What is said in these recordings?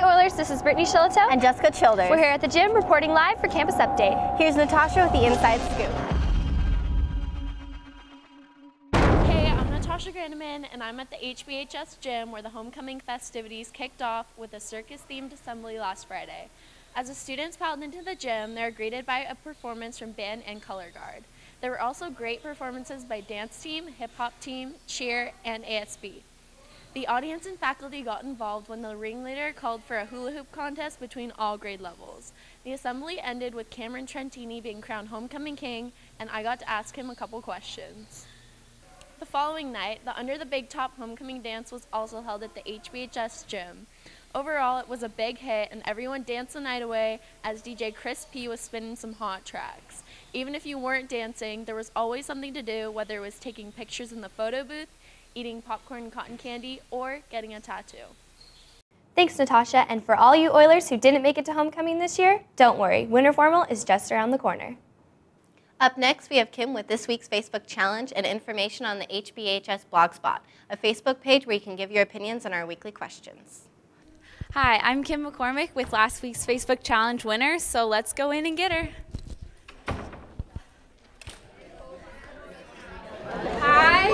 Oilers, this is Brittany Shillito and Jessica Childers. We're here at the gym reporting live for Campus Update. Here's Natasha with the Inside Scoop. Hey, I'm Natasha Grandeman and I'm at the HBHS gym where the homecoming festivities kicked off with a circus-themed assembly last Friday. As the students piled into the gym, they were greeted by a performance from band and color guard. There were also great performances by dance team, hip-hop team, cheer, and ASB. The audience and faculty got involved when the ringleader called for a hula hoop contest between all grade levels. The assembly ended with Cameron Trentini being crowned homecoming king, and I got to ask him a couple questions. The following night, the Under the Big Top homecoming dance was also held at the HBHS gym. Overall, it was a big hit, and everyone danced the night away as DJ Chris P was spinning some hot tracks. Even if you weren't dancing, there was always something to do, whether it was taking pictures in the photo booth, eating popcorn and cotton candy, or getting a tattoo. Thanks, Natasha, and for all you Oilers who didn't make it to homecoming this year, don't worry, winter formal is just around the corner. Up next, we have Kim with this week's Facebook challenge and information on the HBHS Blogspot, a Facebook page where you can give your opinions on our weekly questions. Hi, I'm Kim McCormick with last week's Facebook challenge winner, so let's go in and get her. Hi,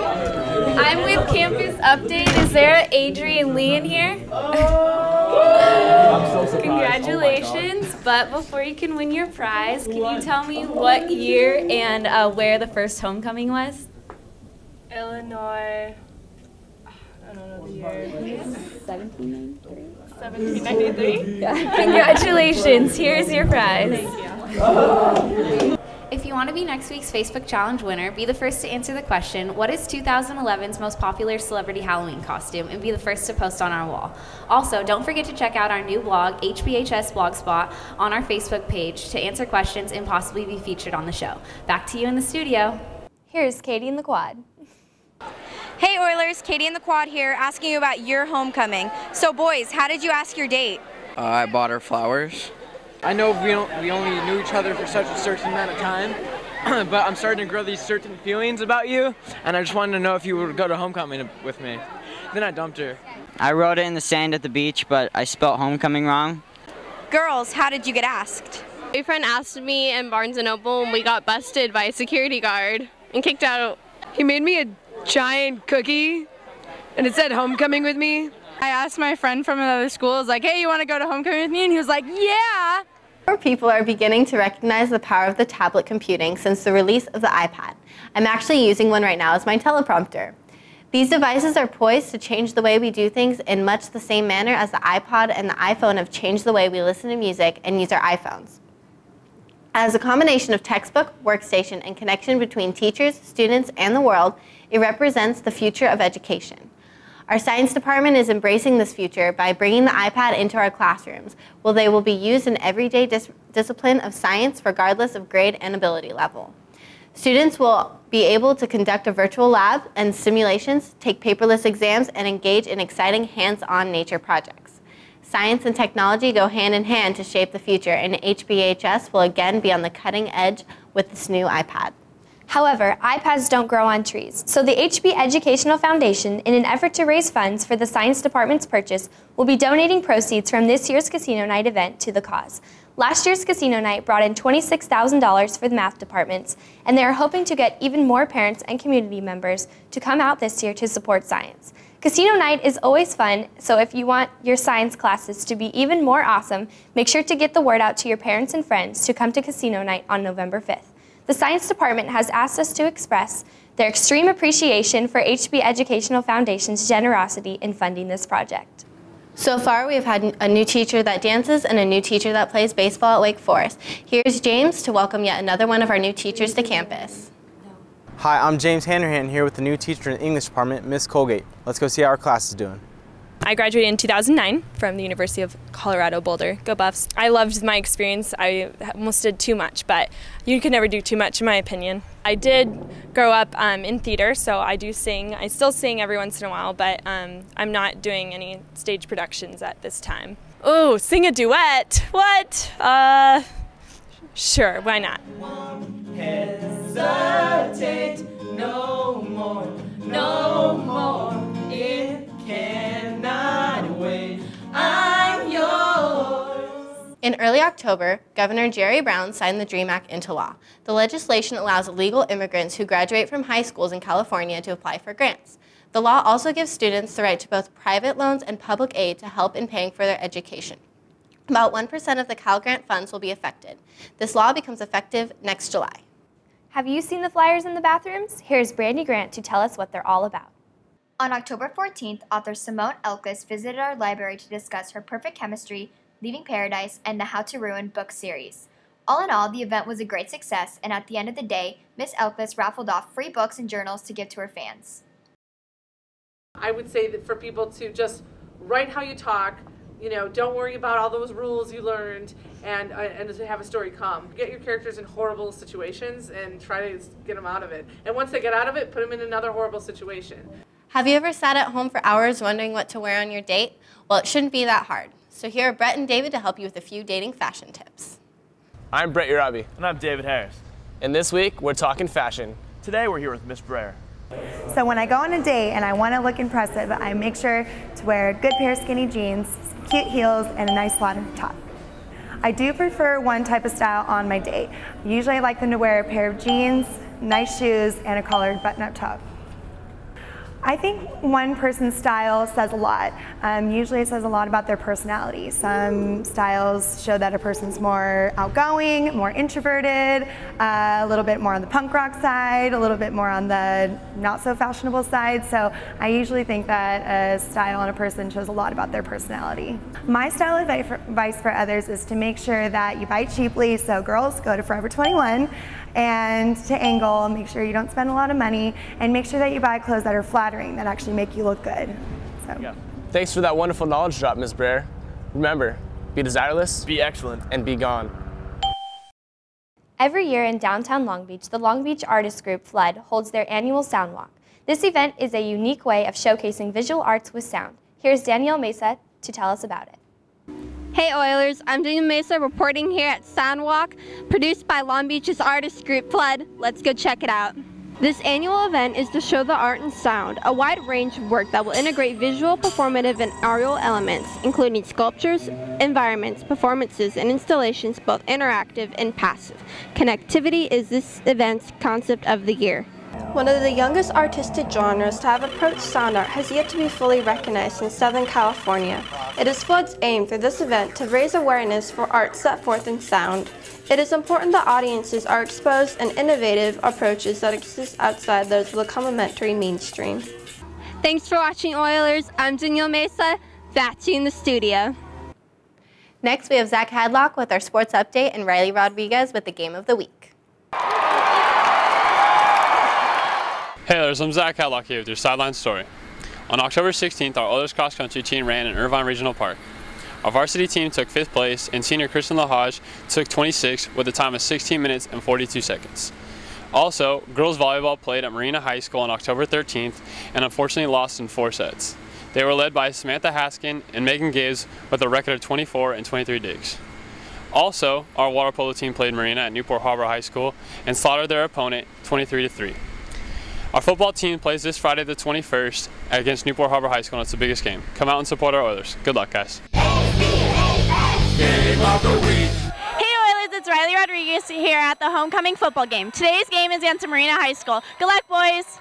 I'm with Campus Update. Is there Adrian Lee in here? Congratulations, but before you can win your prize, can you tell me what year and where the first homecoming was? Illinois, I don't know the year. 1793. 1793? Yeah. Congratulations, here's your prize. Thank you. If you want to be next week's Facebook challenge winner, be the first to answer the question, what is 2011's most popular celebrity Halloween costume, and be the first to post on our wall. Also, don't forget to check out our new blog, HBHS Blogspot, on our Facebook page to answer questions and possibly be featured on the show. Back to you in the studio. Here's Katie in the quad. Hey Oilers, Katie in the quad here, asking you about your homecoming. So boys, how did you ask your date? I bought her flowers. I know we only knew each other for such a certain amount of time, but I'm starting to grow these certain feelings about you, and I just wanted to know if you would go to homecoming with me. Then I dumped her. I wrote it in the sand at the beach, but I spelled homecoming wrong. Girls, how did you get asked? My boyfriend asked me in Barnes & Noble and we got busted by a security guard and kicked out. He made me a giant cookie and it said homecoming with me. I asked my friend from another school, I was like, hey, you want to go to homecoming with me? And he was like, yeah! More people are beginning to recognize the power of the tablet computing since the release of the iPad. I'm actually using one right now as my teleprompter. These devices are poised to change the way we do things in much the same manner as the iPod and the iPhone have changed the way we listen to music and use our iPhones. As a combination of textbook, workstation, and connection between teachers, students, and the world, it represents the future of education. Our science department is embracing this future by bringing the iPad into our classrooms, where they will be used in everyday discipline of science regardless of grade and ability level. Students will be able to conduct a virtual lab and simulations, take paperless exams, and engage in exciting hands-on nature projects. Science and technology go hand in hand to shape the future, and HBHS will again be on the cutting edge with this new iPad. However, iPads don't grow on trees, so the HB Educational Foundation, in an effort to raise funds for the Science Department's purchase, will be donating proceeds from this year's Casino Night event to the cause. Last year's Casino Night brought in $26,000 for the math departments, and they are hoping to get even more parents and community members to come out this year to support science. Casino Night is always fun, so if you want your science classes to be even more awesome, make sure to get the word out to your parents and friends to come to Casino Night on November 5th. The Science Department has asked us to express their extreme appreciation for HB Educational Foundation's generosity in funding this project. So far, we have had a new teacher that dances and a new teacher that plays baseball at Wake Forest. Here's James to welcome yet another one of our new teachers to campus. Hi, I'm James HANRAHAN here with the new teacher in the English department, Miss Colgate. Let's go see how our class is doing. I graduated in 2009 from the University of Colorado Boulder. Go Buffs. I loved my experience. I almost did too much, but you can never do too much in my opinion. I did grow up in theater, so I do sing. I still sing every once in a while, but I'm not doing any stage productions at this time. Oh, sing a duet? What? Sure, why not? Won't hesitate no more, no more. It cannot wait. I'm yours. In early October, Governor Jerry Brown signed the DREAM Act into law. The legislation allows illegal immigrants who graduate from high schools in California to apply for grants. The law also gives students the right to both private loans and public aid to help in paying for their education. About 1% of the Cal Grant funds will be affected. This law becomes effective next July. Have you seen the flyers in the bathrooms? Here's Brandy Grant to tell us what they're all about. On October 14th, author Simone Elkis visited our library to discuss her Perfect Chemistry, Leaving Paradise, and the How to Ruin book series. All in all, the event was a great success, and at the end of the day, Miss Elkis raffled off free books and journals to give to her fans. I would say that for people to just write how you talk, don't worry about all those rules you learned, and to have a story come. Get your characters in horrible situations and try to get them out of it. And once they get out of it, put them in another horrible situation. Have you ever sat at home for hours wondering what to wear on your date? Well, it shouldn't be that hard. So here are Brett and David to help you with a few dating fashion tips. I'm Brett URABE. And I'm David Harris. And this week, we're talking fashion. Today, we're here with Miss Breyer. So when I go on a date and I want to look impressive, I make sure to wear a good pair of skinny jeans, cute heels, and a nice flatter top. I do prefer one type of style on my date. Usually I like them to wear a pair of jeans, nice shoes, and a collared button-up top. I think one person's style says a lot. Usually it says a lot about their personality. Some styles show that a person's more outgoing, more introverted, a little bit more on the punk rock side, a little bit more on the not so fashionable side. So I usually think that a style on a person shows a lot about their personality. My style advice for others is to make sure that you buy cheaply. So girls, go to Forever 21. And to angle, make sure you don't spend a lot of money, and make sure that you buy clothes that are flattering, that actually make you look good. So. Yeah. Thanks for that wonderful knowledge drop, Ms. Breyer. Remember, be desireless, be excellent, and be gone. Every year in downtown Long Beach, the Long Beach artist group Flood holds their annual Sound Walk. This event is a unique way of showcasing visual arts with sound. Here's Danielle Mesa to tell us about it. Hey Oilers, I'm Danielle Mesa reporting here at Soundwalk, produced by Long Beach's artist group Flood. Let's go check it out. This annual event is to show the art and sound, a wide range of work that will integrate visual, performative, and aural elements, including sculptures, environments, performances, and installations, both interactive and passive. Connectivity is this event's concept of the year. One of the youngest artistic genres to have approached sound art has yet to be fully recognized in Southern California. It is Flood's aim through this event to raise awareness for art set forth in sound. It is important that audiences are exposed and innovative approaches that exist outside those of the complementary mainstream. Thanks for watching, Oilers. I'm Danielle Mesa. Back to you in the studio. Next, we have Zach Hadlock with our sports update and Riley Rodriguez with the game of the week. Hey Oilers, I'm Zach Hadlock here with your sideline story. On October 16th, our Oilers cross-country team ran in Irvine Regional Park. Our varsity team took 5th place, and senior Kristen LaHage took 26th with a time of 16 minutes and 42 seconds. Also, girls volleyball played at Marina High School on October 13th and unfortunately lost in 4 sets. They were led by Samantha Haskin and Megan Gibbs with a record of 24 and 23 digs. Also, our water polo team played Marina at Newport Harbor High School and slaughtered their opponent 23-3. Our football team plays this Friday the 21st against Newport Harbor High School, and it's the biggest game. Come out and support our Oilers. Good luck, guys. Game of the week. Hey Oilers, it's Riley Rodriguez here at the homecoming football game. Today's game is against Marina High School. Good luck, boys.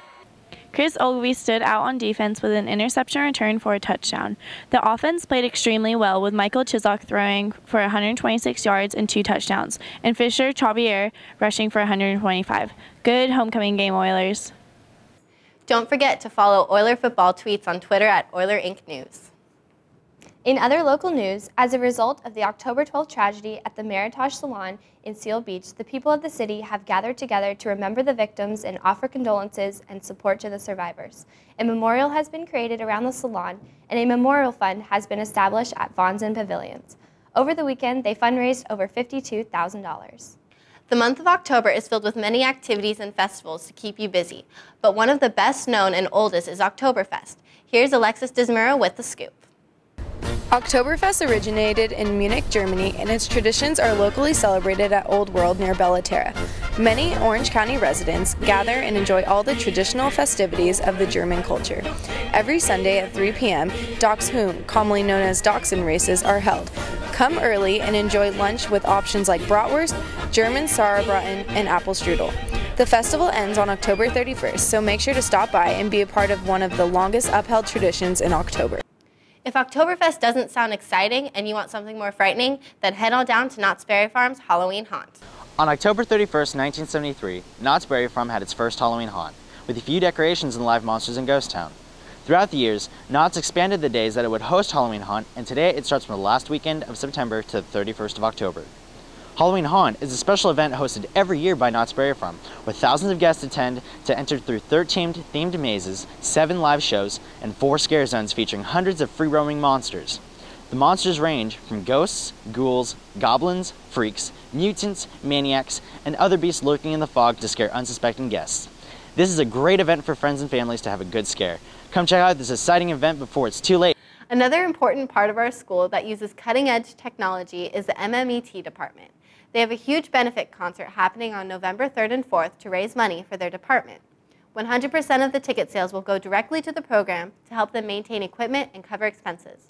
Chris Ogilvie stood out on defense with an interception return for a touchdown. The offense played extremely well, with Michael Chisok throwing for 126 yards and 2 touchdowns, and Fisher Chavier rushing for 125. Good homecoming game, Oilers. Don't forget to follow Oiler football tweets on Twitter at Oiler Inc. News. In other local news, as a result of the October 12th tragedy at the Meritage Salon in Seal Beach, the people of the city have gathered together to remember the victims and offer condolences and support to the survivors. A memorial has been created around the salon, and a memorial fund has been established at Vons and Pavilions. Over the weekend, they fundraised over $52,000. The month of October is filled with many activities and festivals to keep you busy, but one of the best known and oldest is Oktoberfest. Here's Alexis DZMURA with the scoop. Oktoberfest originated in Munich, Germany, and its traditions are locally celebrated at Old World near Bellaterra. Many Orange County residents gather and enjoy all the traditional festivities of the German culture. Every Sunday at 3 p.m., Dachshund, commonly known as dachshund races, are held. Come early and enjoy lunch with options like bratwurst, German Sauerbraten, and apple strudel. The festival ends on October 31st, so make sure to stop by and be a part of one of the longest upheld traditions in October. If Oktoberfest doesn't sound exciting and you want something more frightening, then head on down to Knott's Berry Farm's Halloween Haunt. On October 31st, 1973, Knott's Berry Farm had its first Halloween haunt, with a few decorations and live monsters in Ghost Town. Throughout the years, Knott's expanded the days that it would host Halloween Haunt, and today it starts from the last weekend of September to the 31st of October. Halloween Haunt is a special event hosted every year by Knott's Berry Farm, where thousands of guests attend to enter through 13 themed mazes, 7 live shows, and 4 scare zones featuring hundreds of free-roaming monsters. The monsters range from ghosts, ghouls, goblins, freaks, mutants, maniacs, and other beasts lurking in the fog to scare unsuspecting guests. This is a great event for friends and families to have a good scare. Come check out this exciting event before it's too late. Another important part of our school that uses cutting-edge technology is the MET department. They have a huge benefit concert happening on November 3rd and 4th to raise money for their department. 100% of the ticket sales will go directly to the program to help them maintain equipment and cover expenses.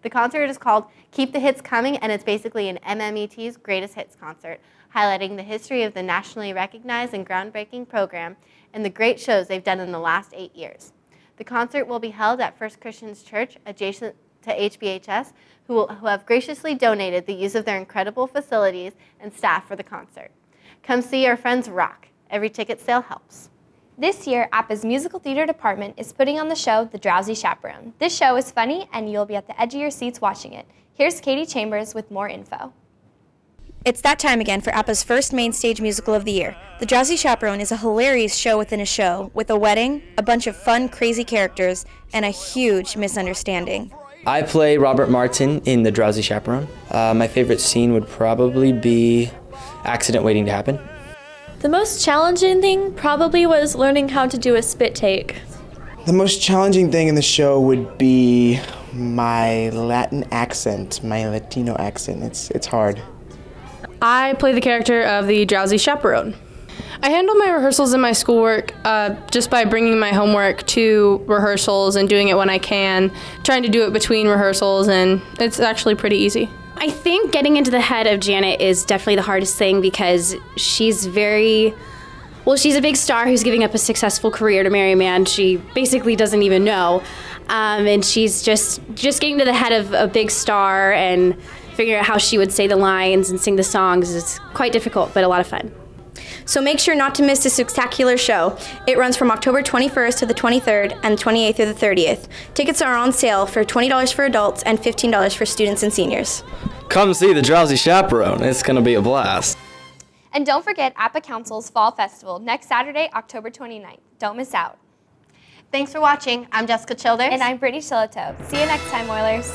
The concert is called Keep the Hits Coming, and it's basically an MET's greatest hits concert, highlighting the history of the nationally recognized and groundbreaking program and the great shows they've done in the last 8 years. The concert will be held at First Christian's Church, adjacent to HBHS, who have graciously donated the use of their incredible facilities and staff for the concert. Come see our friends rock. Every ticket sale helps. This year, APA's musical theater department is putting on the show The Drowsy Chaperone. This show is funny, and you'll be at the edge of your seats watching it. Here's Katie Chambers with more info. It's that time again for APA's first main stage musical of the year. The Drowsy Chaperone is a hilarious show within a show, with a wedding, a bunch of fun, crazy characters, and a huge misunderstanding. I play Robert Martin in The Drowsy Chaperone. My favorite scene would probably be accident waiting to happen. The most challenging thing probably was learning how to do a spit take. The most challenging thing in the show would be my Latin accent, my Latino accent. It's hard. I play the character of the Drowsy Chaperone. I handle my rehearsals and my schoolwork just by bringing my homework to rehearsals and doing it when I can, trying to do it between rehearsals, and it's actually pretty easy. I think getting into the head of Janet is definitely the hardest thing because she's she's a big star who's giving up a successful career to marry a man she basically doesn't even know. And she's just getting to the head of a big star and figuring out how she would say the lines and sing the songs is quite difficult, but a lot of fun. So make sure not to miss this spectacular show. It runs from October 21st to the 23rd and 28th through the 30th. Tickets are on sale for $20 for adults and $15 for students and seniors. Come see The Drowsy Chaperone. It's going to be a blast. And don't forget APA Council's Fall Festival next Saturday, October 29th. Don't miss out. Thanks for watching. I'm Jessica Childers. And I'm Brittany Shillito. See you next time, Oilers.